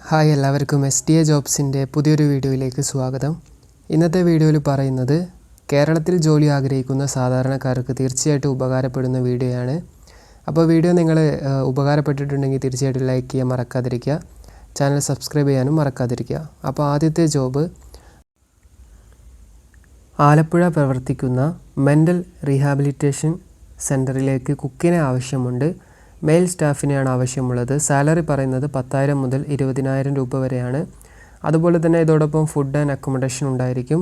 Hi എല്ലാവർക്കും STA ജോബ്സിൻ്റെ പുതിയൊരു വീഡിയോയിലേക്ക് സ്വാഗതം. ഇന്നത്തെ വീഡിയോയിൽ പറയുന്നത് കേരളത്തിൽ ജോലി ആഗ്രഹിക്കുന്ന സാധാരണക്കാർക്ക് തീർച്ചയായിട്ടും ഉപകാരപ്പെടുന്ന വീഡിയോയാണ്. അപ്പോൾ വീഡിയോ നിങ്ങൾ ഉപകാരപ്പെട്ടിട്ടുണ്ടെങ്കിൽ തീർച്ചയായിട്ടും ലൈക്ക് ചെയ്യാൻ മറക്കാതിരിക്കുക, ചാനൽ സബ്സ്ക്രൈബ് ചെയ്യാനും മറക്കാതിരിക്കുക. അപ്പോൾ ആദ്യത്തെ ജോബ് ആലപ്പുഴ പ്രവർത്തിക്കുന്ന മെൻ്റൽ റീഹാബിലിറ്റേഷൻ സെൻറ്ററിലേക്ക് കുക്കിനെ ആവശ്യമുണ്ട്. മെയിൽ സ്റ്റാഫിനെയാണ് ആവശ്യമുള്ളത്. സാലറി പറയുന്നത് 10,000 മുതൽ 20,000 രൂപ വരെയാണ്. അതുപോലെ തന്നെ ഇതോടൊപ്പം ഫുഡ് ആൻഡ് അക്കോമഡേഷൻ ഉണ്ടായിരിക്കും.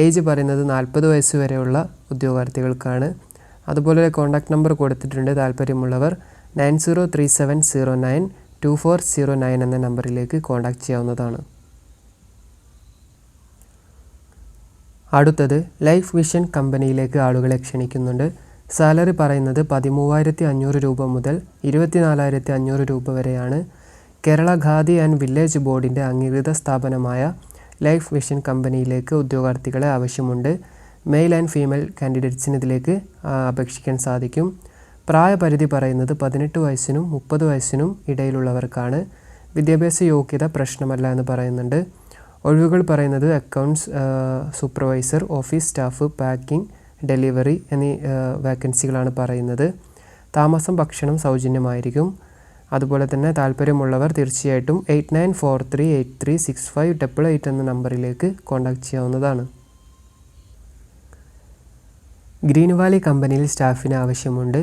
ഏജ് പറയുന്നത് 40 വയസ്സ് വരെയുള്ള ഉദ്യോഗാർത്ഥികൾക്കാണ്. അതുപോലെ കോൺടാക്ട് നമ്പർ കൊടുത്തിട്ടുണ്ട്. താല്പര്യമുള്ളവർ 9037092409 എന്ന നമ്പറിലേക്ക് കോൺടാക്ട് ചെയ്യാവുന്നതാണ്. അടുത്തത് ലൈഫ് വിഷൻ കമ്പനിയിലേക്ക് ആളുകളെ ക്ഷണിക്കുന്നുണ്ട്. സാലറി പറയുന്നത് 13,500 രൂപ മുതൽ 24,500 രൂപ വരെയാണ്. കേരള ഖാദി ആൻഡ് വില്ലേജ് ബോർഡിൻ്റെ അംഗീകൃത സ്ഥാപനമായ ലൈഫ് വിഷൻ കമ്പനിയിലേക്ക് ഉദ്യോഗാർത്ഥികളെ ആവശ്യമുണ്ട്. മെയിൽ ആൻഡ് ഫീമെയിൽ കാൻഡിഡേറ്റ്സിന് ഇതിലേക്ക് അപേക്ഷിക്കാൻ സാധിക്കും. പ്രായപരിധി പറയുന്നത് 18 വയസ്സിനും 30 വയസ്സിനും ഇടയിലുള്ളവർക്കാണ്. വിദ്യാഭ്യാസ യോഗ്യത പ്രശ്നമല്ല എന്ന് പറയുന്നുണ്ട്. ഒഴിവുകൾ പറയുന്നത് accounts supervisor, office staff, packing, delivery എന്നീ വാക്കൻസികളാണ് പറയുന്നത്. താമസം ഭക്ഷണം സൗജന്യമായിരിക്കും. അതുപോലെ തന്നെ താല്പര്യമുള്ളവർ തീർച്ചയായിട്ടും 8943836588 എന്ന നമ്പറിലേക്ക് കോൺടാക്ട് ചെയ്യാവുന്നതാണ്. ഗ്രീൻ വാലി കമ്പനിയിൽ സ്റ്റാഫിന് ആവശ്യമുണ്ട്.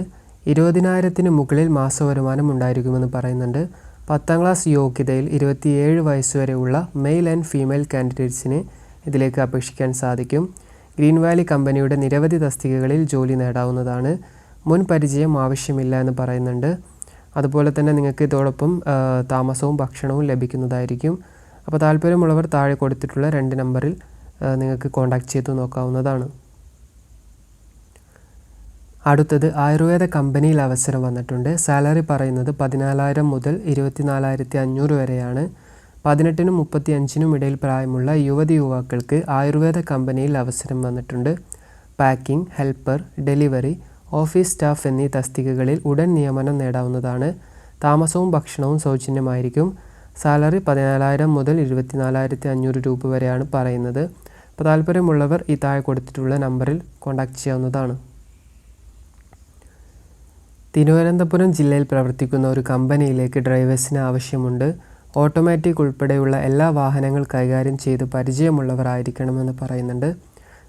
20,000 മുകളിൽ മാസവരുമാനം ഉണ്ടായിരിക്കുമെന്ന് പറയുന്നുണ്ട്. 10ാം ക്ലാസ് യോഗ്യതയിൽ 27 വയസ്സ് വരെയുള്ള മെയിൽ ആൻഡ് ഫീമെയിൽ കാൻഡിഡേറ്റ്സിന് ഇതിലേക്ക് അപേക്ഷിക്കാൻ സാധിക്കും. ഗ്രീൻ വാലി കമ്പനിയുടെ നിരവധി തസ്തികകളിൽ ജോലി നേടാവുന്നതാണ്. മുൻ പരിചയം ആവശ്യമില്ല എന്ന് പറയുന്നുണ്ട്. അതുപോലെ തന്നെ നിങ്ങൾക്ക് ഇതോടൊപ്പം താമസവും ഭക്ഷണവും ലഭിക്കുന്നതായിരിക്കും. അപ്പോൾ താല്പര്യമുള്ളവർ താഴെ കൊടുത്തിട്ടുള്ള 2 നമ്പറിൽ നിങ്ങൾക്ക് കോൺടാക്ട് ചെയ്ത് നോക്കാവുന്നതാണ്. അടുത്തത് ആയുർവേദ കമ്പനിയിൽ അവസരം വന്നിട്ടുണ്ട്. സാലറി പറയുന്നത് 14,000 മുതൽ 24,500 വരെയാണ്. 18നും 35നും ഇടയിൽ പ്രായമുള്ള യുവതി യുവാക്കൾക്ക് ആയുർവേദ കമ്പനിയിൽ അവസരം വന്നിട്ടുണ്ട്. Packing, helper, delivery, office staff എന്നീ തസ്തികകളിൽ ഉടൻ നിയമനം നേടാവുന്നതാണ്. താമസവും ഭക്ഷണവും സൗജന്യമായിരിക്കും. സാലറി 14,000 മുതൽ 24,500 രൂപ വരെയാണ് പറയുന്നത്. അപ്പോൾ താല്പര്യമുള്ളവർ ഈ താഴെ കൊടുത്തിട്ടുള്ള നമ്പറിൽ കോൺടാക്ട് ചെയ്യാവുന്നതാണ്. തിരുവനന്തപുരം ജില്ലയിൽ പ്രവർത്തിക്കുന്ന ഒരു കമ്പനിയിലേക്ക് ഡ്രൈവേഴ്സിന് ആവശ്യമുണ്ട്. ഓട്ടോമാറ്റിക് ഉൾപ്പെടെയുള്ള എല്ലാ വാഹനങ്ങൾ കൈകാര്യം ചെയ്ത് പരിചയമുള്ളവർ ആയിരിക്കണമെന്ന് പറയുന്നുണ്ട്.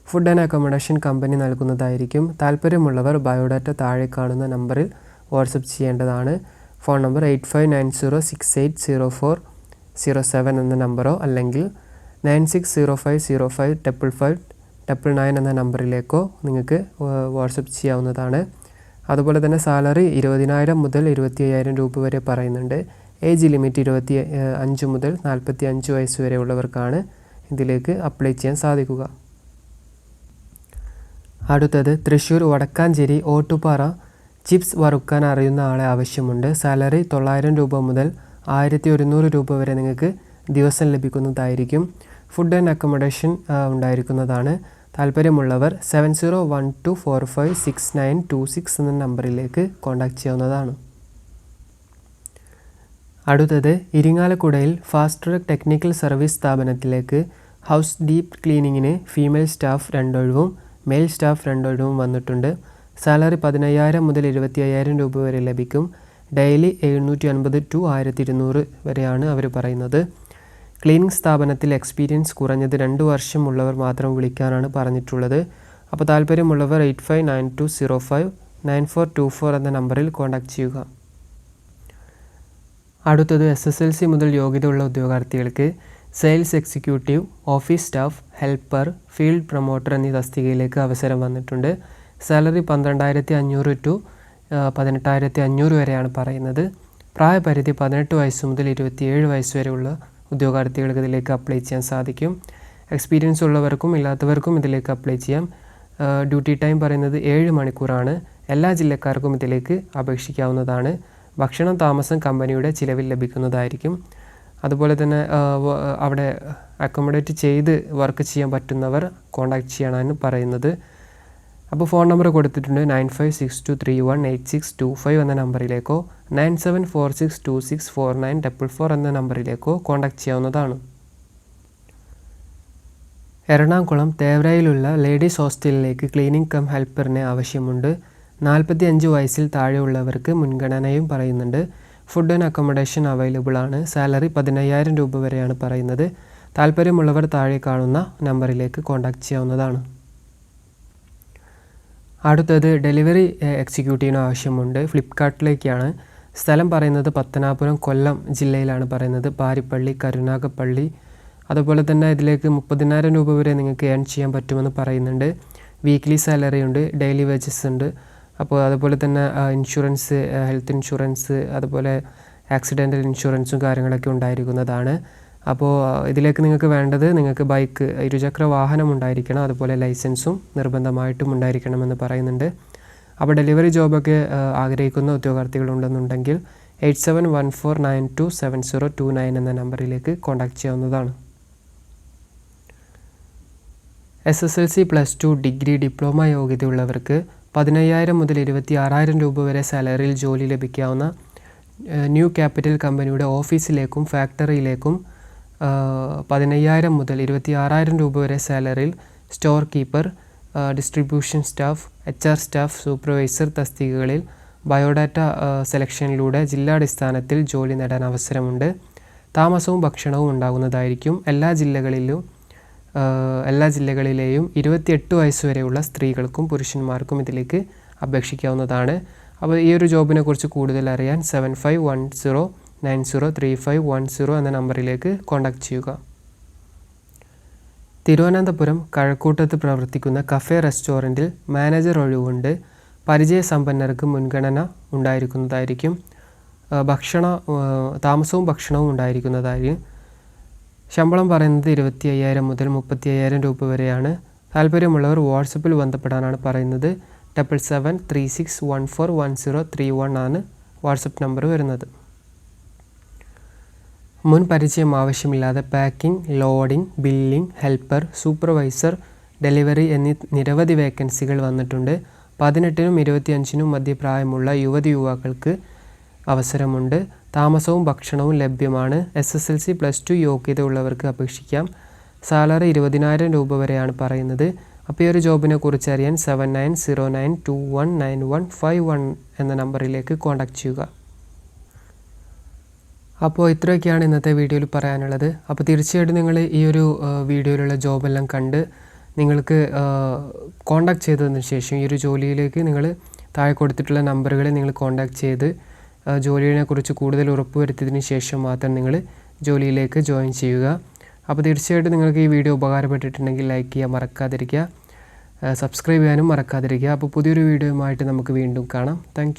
ഫുഡ് ആൻഡ് അക്കോമഡേഷൻ കമ്പനി നൽകുന്നതായിരിക്കും. താല്പര്യമുള്ളവർ ബയോഡാറ്റ താഴെ കാണുന്ന നമ്പറിൽ വാട്സപ്പ് ചെയ്യേണ്ടതാണ്. ഫോൺ നമ്പർ 8590680407 എന്ന നമ്പറോ അല്ലെങ്കിൽ 9605055599 എന്ന നമ്പറിലേക്കോ നിങ്ങൾക്ക് വാട്സപ്പ് ചെയ്യാവുന്നതാണ്. അതുപോലെ തന്നെ സാലറി 20,000 മുതൽ 25,000 രൂപ വരെ പറയുന്നുണ്ട്. ഏജ് ലിമിറ്റ് 25 മുതൽ 45 വയസ്സ് വരെയുള്ളവർക്കാണ് ഇതിലേക്ക് അപ്ലൈ ചെയ്യാൻ സാധിക്കുക. അടുത്തത് തൃശ്ശൂർ വടക്കാഞ്ചേരി ഓട്ടുപാറ ചിപ്സ് വറുക്കാൻ അറിയുന്ന ആളെ ആവശ്യമുണ്ട്. സാലറി 900 രൂപ മുതൽ 1,100 രൂപ വരെ നിങ്ങൾക്ക് ദിവസം ലഭിക്കുന്നതായിരിക്കും. ഫുഡ് ആൻഡ് അക്കോമഡേഷൻ ഉണ്ടായിരിക്കുന്നതാണ്. താല്പര്യമുള്ളവർ 7012456926 എന്ന നമ്പറിലേക്ക് കോൺടാക്ട് ചെയ്യാവുന്നതാണ്. അടുത്തത് ഇരിങ്ങാലക്കുടയിൽ ഫാസ്റ്റ് ട്രാക്ക് ടെക്നിക്കൽ സർവീസ് സ്ഥാപനത്തിലേക്ക് ഹൗസ് ഡീപ്പ് ക്ലീനിങ്ങിന് ഫീമെയിൽ സ്റ്റാഫ് 2 ഒഴിവും മെയിൽ സ്റ്റാഫ് 2 ഒഴിവും വന്നിട്ടുണ്ട്. സാലറി 15,000 മുതൽ 25,000 രൂപ വരെ ലഭിക്കും. ഡെയിലി 750 to 1,200 വരെയാണ് അവർ പറയുന്നത്. ക്ലീനിങ് സ്ഥാപനത്തിൽ എക്സ്പീരിയൻസ് കുറഞ്ഞത് 2 വർഷം ഉള്ളവർ മാത്രം വിളിക്കാനാണ് പറഞ്ഞിട്ടുള്ളത്. അപ്പോൾ താല്പര്യമുള്ളവർ 8592059424 എന്ന നമ്പറിൽ കോൺടാക്ട് ചെയ്യുക. അടുത്തത് SSLC മുതൽ യോഗ്യതയുള്ള ഉദ്യോഗാർത്ഥികൾക്ക് sales executive, office staff, helper, field promoter എന്നീ തസ്തികയിലേക്ക് അവസരം വന്നിട്ടുണ്ട്. സാലറി 12,500 to 18,500 വരെയാണ് പറയുന്നത്. പ്രായപരിധി 18 വയസ്സ് മുതൽ 27 വയസ്സ് വരെയുള്ള ഉദ്യോഗാർത്ഥികൾക്ക് ഇതിലേക്ക് അപ്ലൈ ചെയ്യാൻ സാധിക്കും. എക്സ്പീരിയൻസ് ഉള്ളവർക്കും ഇല്ലാത്തവർക്കും ഇതിലേക്ക് അപ്ലൈ ചെയ്യാം. ഡ്യൂട്ടി ടൈം പറയുന്നത് 7 മണിക്കൂറാണ്. എല്ലാ ജില്ലക്കാർക്കും ഇതിലേക്ക് അപേക്ഷിക്കാവുന്നതാണ്. ഭക്ഷണം താമസം കമ്പനിയുടെ ചിലവിൽ ലഭിക്കുന്നതായിരിക്കും. അതുപോലെ തന്നെ അവിടെ അക്കോമഡേറ്റ് ചെയ്ത് വർക്ക് ചെയ്യാൻ പറ്റുന്നവർ കോൺടാക്ട് ചെയ്യാനാണ് പറയുന്നത്. അപ്പോൾ ഫോൺ നമ്പർ കൊടുത്തിട്ടുണ്ട് 9562318625 എന്ന നമ്പറിലേക്കോ 9746264944 എന്ന നമ്പറിലേക്കോ കോൺടാക്റ്റ് ചെയ്യാവുന്നതാണ്. എറണാകുളം തേവരയിലുള്ള ലേഡീസ് ഹോസ്റ്റലിലേക്ക് ക്ലീനിങ് കം ഹെൽപ്പറിനെ ആവശ്യമുണ്ട്. 45 വയസ്സിൽ താഴെയുള്ളവർക്ക് മുൻഗണനയും പറയുന്നുണ്ട്. ഫുഡ് ആൻഡ് അക്കോമഡേഷൻ അവൈലബിൾ ആണ്. സാലറി 15,000 രൂപ വരെയാണ് പറയുന്നത്. താല്പര്യമുള്ളവർ താഴെ കാണുന്ന നമ്പറിലേക്ക് കോൺടാക്റ്റ് ചെയ്യാവുന്നതാണ്. അടുത്തത് ഡെലിവറി എക്സിക്യൂട്ടീവിന് ആവശ്യമുണ്ട്. ഫ്ലിപ്കാർട്ടിലേക്കാണ്. സ്ഥലം പറയുന്നത് പത്തനാപുരം കൊല്ലം ജില്ലയിലാണ് പറയുന്നത്. പാരിപ്പള്ളി, കരുനാഗപ്പള്ളി. അതുപോലെ തന്നെ ഇതിലേക്ക് 30,000 രൂപ വരെ നിങ്ങൾക്ക് ഏൺ ചെയ്യാൻ പറ്റുമെന്ന് പറയുന്നുണ്ട്. വീക്ക്ലി സാലറി ഉണ്ട്, ഡെയിലി വേജസ് ഉണ്ട്. അപ്പോൾ അതുപോലെ തന്നെ ഇൻഷുറൻസ്, ഹെൽത്ത് ഇൻഷുറൻസ്, അതുപോലെ ആക്സിഡൻ്റൽ ഇൻഷുറൻസും കാര്യങ്ങളൊക്കെ ഉണ്ടായിരിക്കുന്നതാണ്. അപ്പോൾ ഇതിലേക്ക് നിങ്ങൾക്ക് വേണ്ടത് നിങ്ങൾക്ക് ബൈക്ക്, ഇരുചക്ര വാഹനം ഉണ്ടായിരിക്കണം, അതുപോലെ ലൈസൻസും നിർബന്ധമായിട്ടും ഉണ്ടായിരിക്കണമെന്ന് പറയുന്നുണ്ട്. അപ്പോൾ ഡെലിവറി ജോബൊക്കെ ആഗ്രഹിക്കുന്ന ഉദ്യോഗാർത്ഥികളുണ്ടെന്നുണ്ടെങ്കിൽ 8714927029 എന്ന നമ്പറിലേക്ക് കോൺടാക്റ്റ് ചെയ്യാവുന്നതാണ്. SSLC +2 ഡിഗ്രി ഡിപ്ലോമ യോഗ്യതയുള്ളവർക്ക് 15,000 മുതൽ 26,000 രൂപ വരെ സാലറിയിൽ ജോലി ലഭിക്കാവുന്ന ന്യൂ ക്യാപിറ്റൽ കമ്പനിയുടെ ഓഫീസിലേക്കും ഫാക്ടറിയിലേക്കും 15,000 മുതൽ 26,000 രൂപ വരെ സാലറിയിൽ store keeper, distribution staff, HR staff, supervisor തസ്തികകളിൽ ബയോഡാറ്റ സെലക്ഷനിലൂടെ ജില്ലാടിസ്ഥാനത്തിൽ ജോലി നേടാൻ അവസരമുണ്ട്. താമസവും ഭക്ഷണവും ഉണ്ടാകുന്നതായിരിക്കും. എല്ലാ ജില്ലകളിലെയും 28 വയസ്സുവരെയുള്ള സ്ത്രീകൾക്കും പുരുഷന്മാർക്കും ഇതിലേക്ക് അപേക്ഷിക്കാവുന്നതാണ്. അപ്പോൾ ഈ ഒരു ജോബിനെ കുറിച്ച് കൂടുതൽ അറിയാൻ 7510903510 എന്ന നമ്പറിലേക്ക് കോൺടാക്റ്റ് ചെയ്യുക. തിരുവനന്തപുരം കഴക്കൂട്ടത്ത് പ്രവർത്തിക്കുന്ന കഫേ റെസ്റ്റോറൻറ്റിൽ മാനേജർ ഒഴിവുണ്ട്. പരിചയസമ്പന്നർക്ക് മുൻഗണന ഉണ്ടായിരിക്കുന്നതായിരിക്കും. താമസവും ഭക്ഷണവും ഉണ്ടായിരിക്കുന്നതായിരിക്കും. ശമ്പളം പറയുന്നത് 25,000 മുതൽ 35,000 രൂപ വരെയാണ്. താല്പര്യമുള്ളവർ വാട്സപ്പിൽ ബന്ധപ്പെടാനാണ് പറയുന്നത്. 7736141031 ആണ് വാട്സപ്പ് നമ്പർ വരുന്നത്. മുൻ പരിചയം ആവശ്യമില്ലാതെ packing, loading, billing, helper, supervisor, delivery എന്നീ നിരവധി വേക്കൻസികൾ വന്നിട്ടുണ്ട്. 18നും 25നും മധ്യപ്രായമുള്ള യുവതിയുവാക്കൾക്ക് അവസരമുണ്ട്. താമസവും ഭക്ഷണവും ലഭ്യമാണ്. SSLC +2 യോഗ്യത ഉള്ളവർക്ക് അപേക്ഷിക്കാം. സാലറി 20,000 രൂപ വരെയാണ് പറയുന്നത്. അപ്പോൾ ഈ ഒരു ജോബിനെ കുറിച്ച് അറിയാൻ 7909219151 എന്ന നമ്പറിലേക്ക് കോൺടാക്റ്റ് ചെയ്യുക. അപ്പോൾ ഇത്രയൊക്കെയാണ് ഇന്നത്തെ വീഡിയോയിൽ പറയാനുള്ളത്. അപ്പോൾ തീർച്ചയായിട്ടും നിങ്ങൾ ഈ ഒരു വീഡിയോയിലുള്ള ജോബെല്ലാം കണ്ട് നിങ്ങൾക്ക് കോൺടാക്റ്റ് ചെയ്തതിന് ശേഷം ഈ ഒരു ജോലിയിലേക്ക് നിങ്ങൾ താഴെ കൊടുത്തിട്ടുള്ള നമ്പറുകളിൽ നിങ്ങൾ കോൺടാക്റ്റ് ചെയ്ത് ജോലിയെക്കുറിച്ച് കൂടുതൽ ഉറപ്പ് വരുത്തിയതിന് ശേഷം മാത്രം നിങ്ങൾ ജോലിയിലേക്ക് ജോയിൻ ചെയ്യുക. അപ്പോൾ തീർച്ചയായിട്ടും നിങ്ങൾക്ക് ഈ വീഡിയോ ഉപകാരപ്പെട്ടിട്ടുണ്ടെങ്കിൽ ലൈക്ക് ചെയ്യാൻ മറക്കാതിരിക്കുക, സബ്സ്ക്രൈബ് ചെയ്യാനും മറക്കാതിരിക്കുക. അപ്പോൾ പുതിയൊരു വീഡിയോയുമായിട്ട് നമുക്ക് വീണ്ടും കാണാം. താങ്ക്